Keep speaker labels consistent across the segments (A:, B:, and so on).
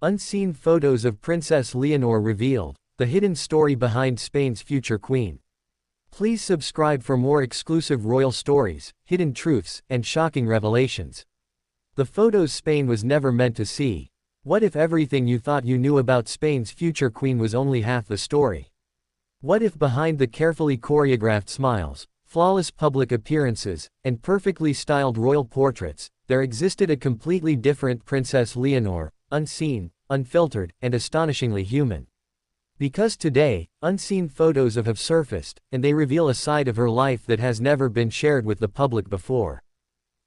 A: Unseen photos of Princess Leonor revealed, the hidden story behind Spain's future queen. Please subscribe for more exclusive royal stories, hidden truths, and shocking revelations. The photos Spain was never meant to see. What if everything you thought you knew about Spain's future queen was only half the story? What if behind the carefully choreographed smiles, flawless public appearances, and perfectly styled royal portraits, there existed a completely different Princess Leonor, unseen, unfiltered, and astonishingly human? Because today, unseen photos have surfaced, and they reveal a side of her life that has never been shared with the public before.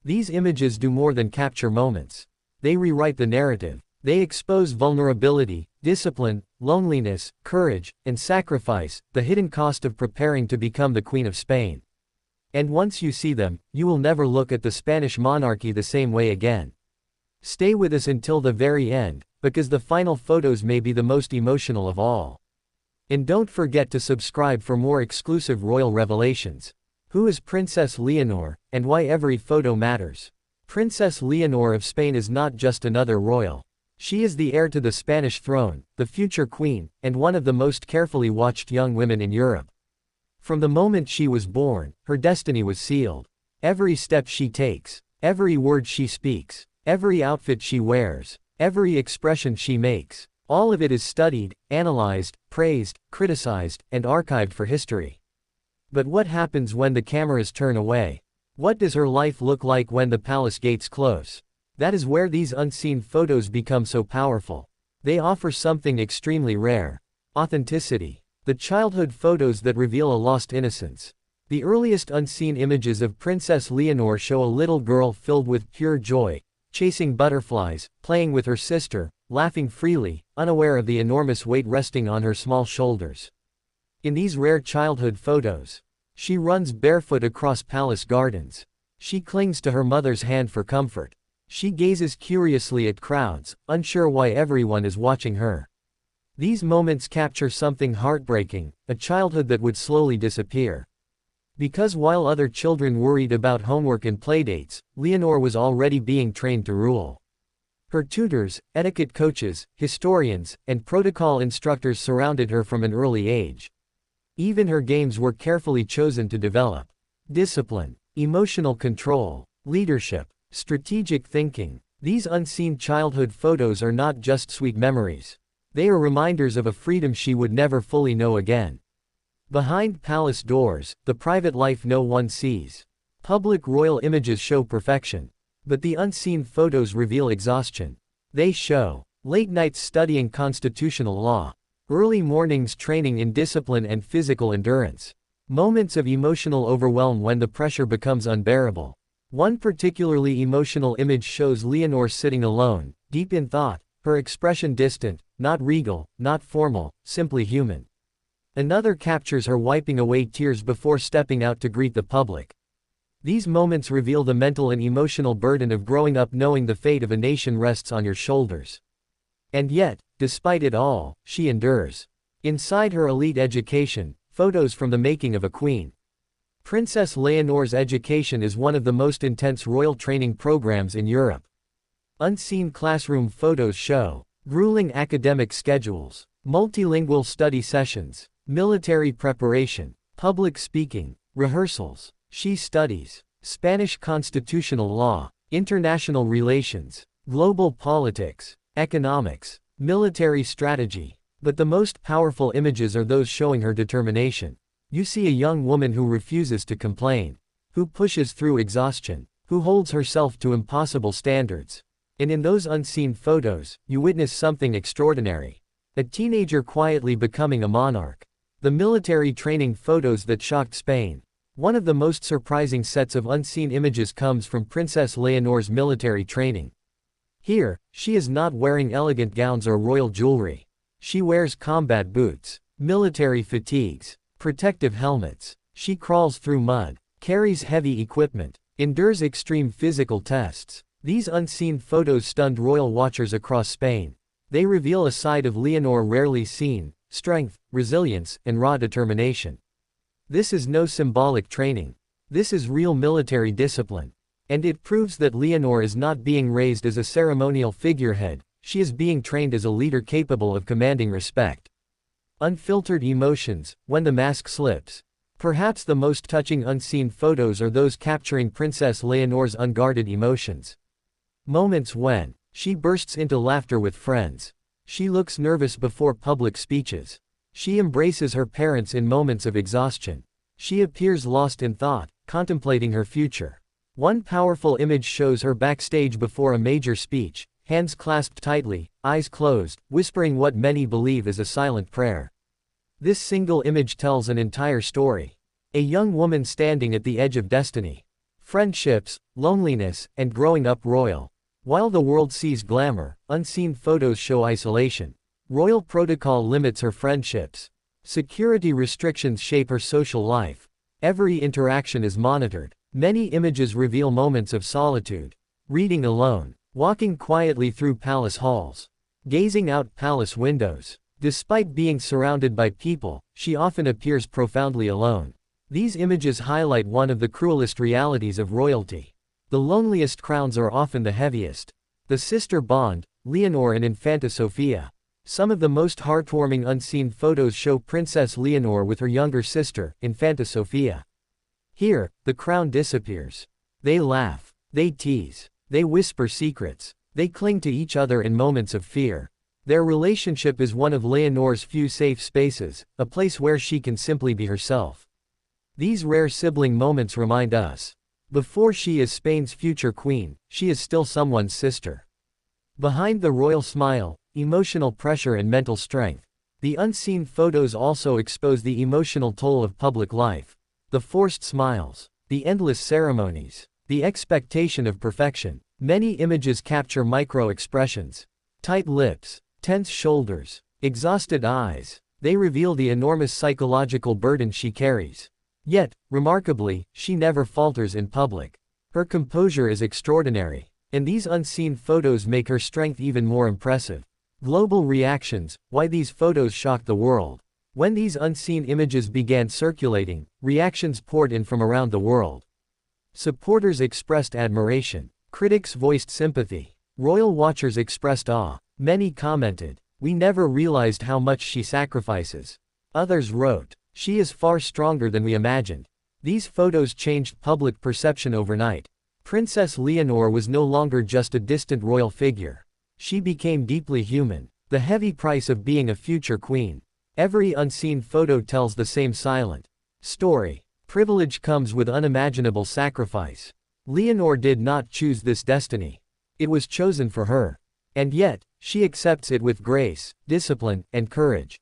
A: These images do more than capture moments. They rewrite the narrative. They expose vulnerability, discipline, loneliness, courage, and sacrifice, the hidden cost of preparing to become the Queen of Spain. And once you see them, you will never look at the Spanish monarchy the same way again. Stay with us until the very end, because the final photos may be the most emotional of all. And don't forget to subscribe for more exclusive royal revelations. Who is Princess Leonor, and why every photo matters? Princess Leonor of Spain is not just another royal. She is the heir to the Spanish throne, the future queen, and one of the most carefully watched young women in Europe. From the moment she was born, her destiny was sealed. Every step she takes, every word she speaks, every outfit she wears, every expression she makes, all of it is studied, analyzed, praised, criticized, and archived for history. But what happens when the cameras turn away? What does her life look like when the palace gates close? That is where these unseen photos become so powerful. They offer something extremely rare: authenticity. The childhood photos that reveal a lost innocence. The earliest unseen images of Princess Leonor show a little girl filled with pure joy, chasing butterflies, playing with her sister, laughing freely, unaware of the enormous weight resting on her small shoulders. In these rare childhood photos, she runs barefoot across palace gardens. She clings to her mother's hand for comfort. She gazes curiously at crowds, unsure why everyone is watching her. These moments capture something heartbreaking, a childhood that would slowly disappear. Because while other children worried about homework and playdates, Leonor was already being trained to rule. Her tutors, etiquette coaches, historians, and protocol instructors surrounded her from an early age. Even her games were carefully chosen to develop discipline, emotional control, leadership, strategic thinking. These unseen childhood photos are not just sweet memories. They are reminders of a freedom she would never fully know again. Behind palace doors, the private life no one sees. Public royal images show perfection. But the unseen photos reveal exhaustion. They show late nights studying constitutional law, early mornings training in discipline and physical endurance, moments of emotional overwhelm when the pressure becomes unbearable. One particularly emotional image shows Leonor sitting alone, deep in thought, her expression distant, not regal, not formal, simply human. Another captures her wiping away tears before stepping out to greet the public. These moments reveal the mental and emotional burden of growing up knowing the fate of a nation rests on your shoulders. And yet, despite it all, she endures. Inside her elite education, photos from the making of a queen. Princess Leonor's education is one of the most intense royal training programs in Europe. Unseen classroom photos show grueling academic schedules, multilingual study sessions, military preparation, public speaking, rehearsals. She studies Spanish constitutional law, international relations, global politics, economics, military strategy. But the most powerful images are those showing her determination. You see a young woman who refuses to complain, who pushes through exhaustion, who holds herself to impossible standards. And in those unseen photos, you witness something extraordinary. A teenager quietly becoming a monarch. The military training photos that shocked Spain. One of the most surprising sets of unseen images comes from Princess Leonor's military training. Here, she is not wearing elegant gowns or royal jewelry. She wears combat boots, military fatigues, protective helmets. She crawls through mud, carries heavy equipment, endures extreme physical tests. These unseen photos stunned royal watchers across Spain. They reveal a side of Leonor rarely seen: strength, resilience, and raw determination. This is no symbolic training. This is real military discipline. And it proves that Leonor is not being raised as a ceremonial figurehead. she is being trained as a leader capable of commanding respect. Unfiltered emotions, when the mask slips. Perhaps the most touching unseen photos are those capturing Princess Leonor's unguarded emotions. Moments when she bursts into laughter with friends. She looks nervous before public speeches. She embraces her parents in moments of exhaustion. She appears lost in thought, contemplating her future. One powerful image shows her backstage before a major speech, hands clasped tightly, eyes closed, whispering what many believe is a silent prayer. This single image tells an entire story. A young woman standing at the edge of destiny. Friendships, loneliness, and growing up royal. While the world sees glamour, unseen photos show isolation. Royal protocol limits her friendships. Security restrictions shape her social life. Every interaction is monitored. Many images reveal moments of solitude. Reading alone. Walking quietly through palace halls. Gazing out palace windows. Despite being surrounded by people, she often appears profoundly alone. These images highlight one of the cruelest realities of royalty. The loneliest crowns are often the heaviest. The sister bond, Leonor and Infanta Sofia. Some of the most heartwarming unseen photos show Princess Leonor with her younger sister, Infanta Sofia. Here, the crown disappears. They laugh. They tease. They whisper secrets. They cling to each other in moments of fear. Their relationship is one of Leonor's few safe spaces, a place where she can simply be herself. These rare sibling moments remind us. Before she is Spain's future queen, she is still someone's sister. Behind the royal smile, emotional pressure and mental strength. The unseen photos also expose the emotional toll of public life. The forced smiles. The endless ceremonies. The expectation of perfection. Many images capture micro-expressions. Tight lips. Tense shoulders. Exhausted eyes. They reveal the enormous psychological burden she carries. Yet, remarkably, she never falters in public. Her composure is extraordinary, and these unseen photos make her strength even more impressive. Global reactions, why these photos shocked the world. When these unseen images began circulating, reactions poured in from around the world. Supporters expressed admiration. Critics voiced sympathy. Royal watchers expressed awe. Many commented, "We never realized how much she sacrifices." Others wrote, "She is far stronger than we imagined." These photos changed public perception overnight. Princess Leonor was no longer just a distant royal figure. She became deeply human. The heavy price of being a future queen. Every unseen photo tells the same silent story. Privilege comes with unimaginable sacrifice. Leonor did not choose this destiny. It was chosen for her. And yet, she accepts it with grace, discipline, and courage.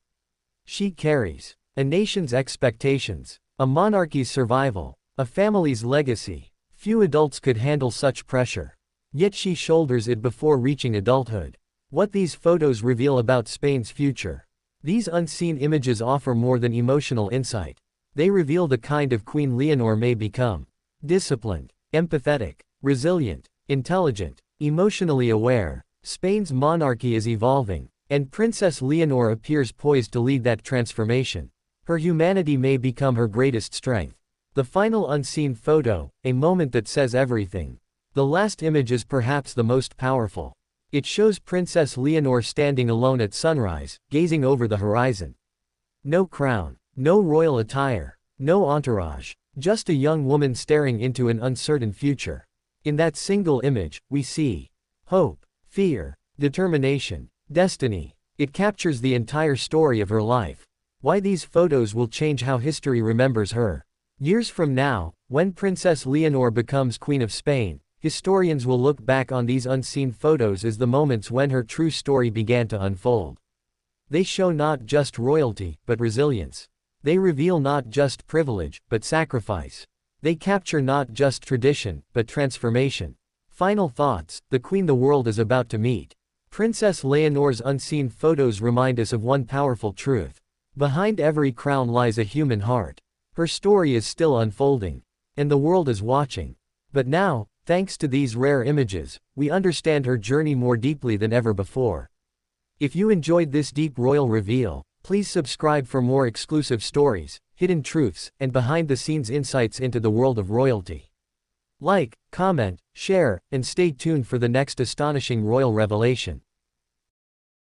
A: She carries a nation's expectations, a monarchy's survival, a family's legacy. Few adults could handle such pressure. Yet she shoulders it before reaching adulthood. What these photos reveal about Spain's future. These unseen images offer more than emotional insight. They reveal the kind of queen Leonor may become. Disciplined, empathetic, resilient, intelligent, emotionally aware. Spain's monarchy is evolving, and Princess Leonor appears poised to lead that transformation. Her humanity may become her greatest strength. The final unseen photo, a moment that says everything. The last image is perhaps the most powerful. It shows Princess Leonor standing alone at sunrise, gazing over the horizon. No crown, no royal attire, no entourage, just a young woman staring into an uncertain future. In that single image, we see hope, fear, determination, destiny. It captures the entire story of her life. Why these photos will change how history remembers her. Years from now, when Princess Leonor becomes Queen of Spain, historians will look back on these unseen photos as the moments when her true story began to unfold. They show not just royalty, but resilience. They reveal not just privilege, but sacrifice. They capture not just tradition, but transformation. Final thoughts, the queen the world is about to meet. Princess Leonor's unseen photos remind us of one powerful truth. Behind every crown lies a human heart. Her story is still unfolding, and the world is watching. But now, thanks to these rare images, we understand her journey more deeply than ever before. If you enjoyed this deep royal reveal, please subscribe for more exclusive stories, hidden truths, and behind-the-scenes insights into the world of royalty. Like, comment, share, and stay tuned for the next astonishing royal revelation.